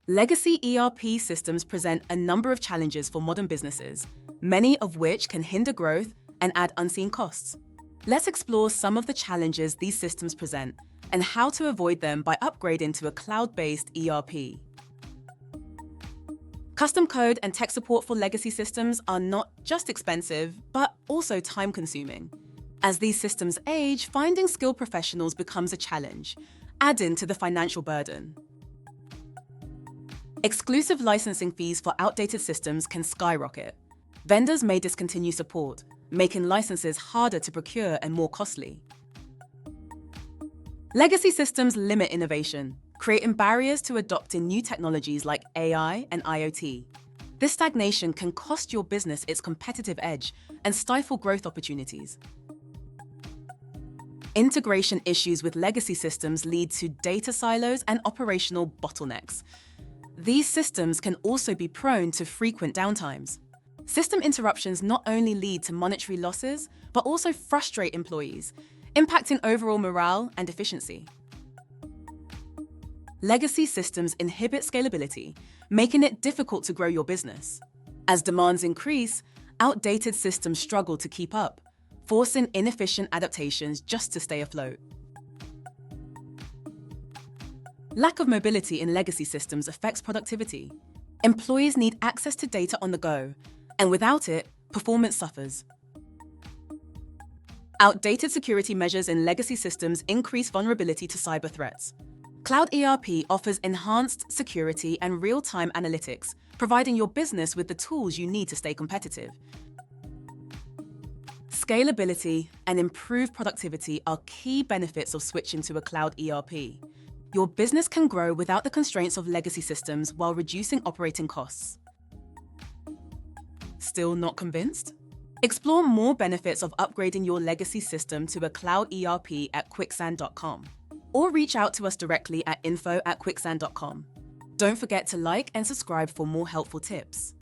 Legacy ERP systems present a number of challenges for modern businesses, many of which can hinder growth and add unseen costs. Let's explore some of the challenges these systems present and how to avoid them by upgrading to a cloud-based ERP. Custom code and tech support for legacy systems are not just expensive, but also time-consuming. As these systems age, finding skilled professionals becomes a challenge, adding to the financial burden. Exclusive licensing fees for outdated systems can skyrocket. Vendors may discontinue support, making licenses harder to procure and more costly. Legacy systems limit innovation, creating barriers to adopting new technologies like AI and IoT. This stagnation can cost your business its competitive edge and stifle growth opportunities. Integration issues with legacy systems lead to data silos and operational bottlenecks. These systems can also be prone to frequent downtimes. System interruptions not only lead to monetary losses, but also frustrate employees, impacting overall morale and efficiency. Legacy systems inhibit scalability, making it difficult to grow your business. As demands increase, outdated systems struggle to keep up, forcing inefficient adaptations just to stay afloat. Lack of mobility in legacy systems affects productivity. Employees need access to data on the go, and without it, performance suffers. Outdated security measures in legacy systems increase vulnerability to cyber threats. Cloud ERP offers enhanced security and real-time analytics, providing your business with the tools you need to stay competitive. Scalability and improved productivity are key benefits of switching to a cloud ERP. Your business can grow without the constraints of legacy systems while reducing operating costs. Still not convinced? Explore more benefits of upgrading your legacy system to a cloud ERP at Kwixand.com, or reach out to us directly at info@Kwixand.com. Don't forget to like and subscribe for more helpful tips.